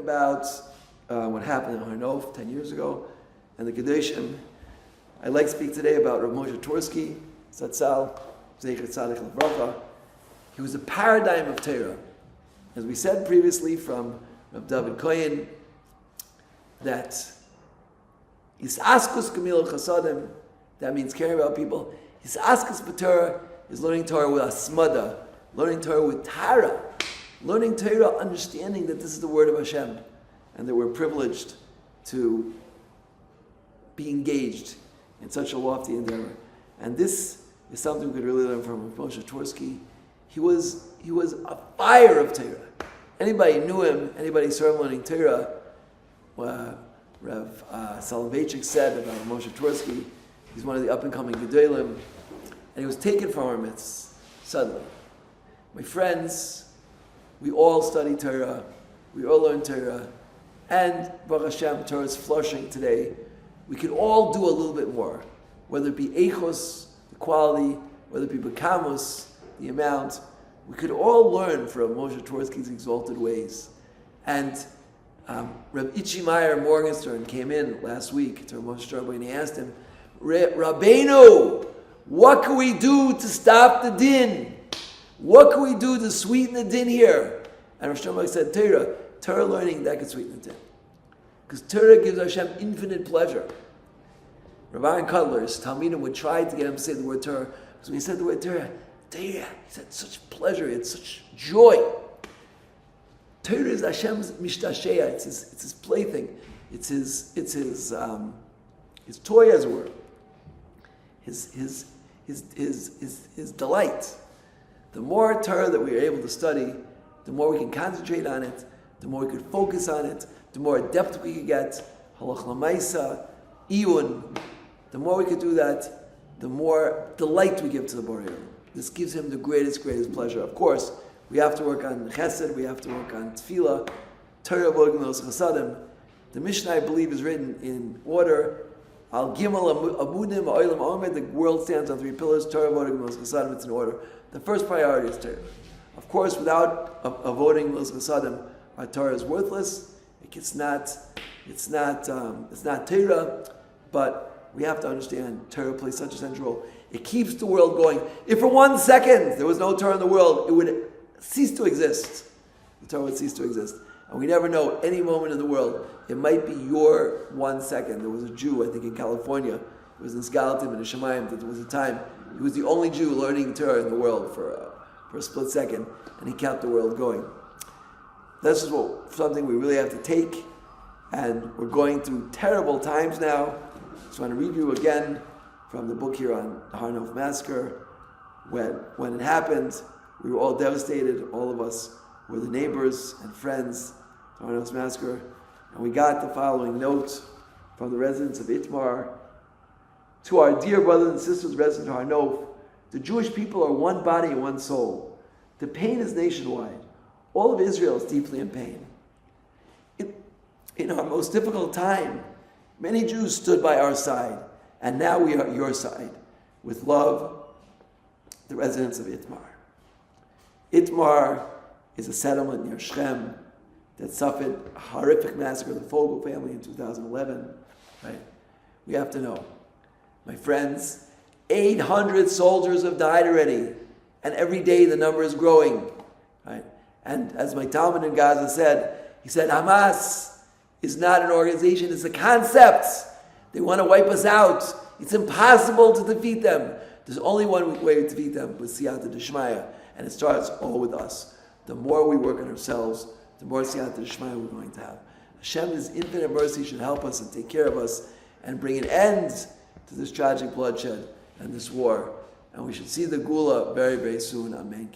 about what happened in Har Nof 10 years ago, and the Kedoshim. I'd like to speak today about Rav Moshe Tursky, Zatzal, Zecher Tzaddik Levracha. He was a paradigm of Torah. As we said previously from Rav David Kohen, that Yisaskus Kamil Chasadim, that means caring about people. Yisaskus B'Torah is learning Torah with Asmada, learning Torah with Tara, learning Torah, understanding that this is the word of Hashem, and that we're privileged to be engaged in such a lofty endeavor. And this is something we could really learn from Moshe Tursky. He was a fire of Torah. Anybody knew him, anybody saw him learning Torah, Rav Soloveitchik said about Moshe Tursky, he's one of the up-and-coming Gedolim, and he was taken from our midst suddenly. My friends, we all study Torah, we all learn Torah, and Baruch Hashem, Torah is flourishing today. We could all do a little bit more, whether it be Eichos, the quality, whether it be Bekamus, the amount. We could all learn from Moshe Tursky's exalted ways. And Reb Itchi Meyer Morgenstern came in last week to Moshe Tursky and he asked him, Rabbeinu, what can we do to stop the din? What can we do to sweeten the din here? And Rav Shlomo said, Torah learning, that can sweeten the din. Because Torah gives Hashem infinite pleasure. Rav Aaron Kudler's Talmidim would try to get him to say the word Torah, because when he said the word Torah, he said such pleasure, it's such joy. Torah is Hashem's mishtashea, it's his plaything, it's his toy, as it were, his delight. The more Torah that we are able to study, the more we can concentrate on it, the more we can focus on it, the more depth we can get, halach lamaisa, iyun. The more we can do that, the more delight we give to the Borei. This gives him the greatest pleasure. Of course, we have to work on chesed, we have to work on tefillah, Torah v'ognos chasadim. The Mishnah, I believe, is written in order. Al Gimel Amudim Ha'olam Omed. The world stands on three pillars. Torah v'ognos chasadim. It's in order. The first priority is Torah. Of course, without avoiding those chasadim, our Torah is worthless. It's not Torah, but we have to understand Torah plays such a central role. It keeps the world going. If for 1 second there was no Torah in the world, it would cease to exist. The Torah would cease to exist. And we never know, any moment in the world, it might be your 1 second. There was a Jew, I think in California, it was in Skalatim and in Shemayim, that there was a time, he was the only Jew learning Torah in the world for a split second, and he kept the world going. This is something we really have to take, and we're going through terrible times now. So I want to read you again from the book here on the Har Nof Massacre. When it happened, we were all devastated. All of us were the neighbors and friends to Har Nof Massacre. And we got the following note from the residents of Itmar. To our dear brothers and sisters resident of Har Nof, the Jewish people are one body and one soul. The pain is nationwide. All of Israel is deeply in pain. In our most difficult time, many Jews stood by our side, and now we are at your side. With love, the residents of Itmar. Itmar is a settlement near Shechem that suffered a horrific massacre of the Fogel family in 2011. Right? We have to know, my friends, 800 soldiers have died already, and every day the number is growing. Right? And as my Talmud in Gaza said, he said, Hamas is not an organization, it's a concept. They want to wipe us out. It's impossible to defeat them. There's only one way to defeat them, with Siyata D'Shmaya, and it starts all with us. The more we work on ourselves, the more Siyata D'Shmaya we're going to have. Hashem, in His infinite mercy, should help us and take care of us and bring an end to this tragic bloodshed and this war. And we should see the Gula very, very soon. Amen.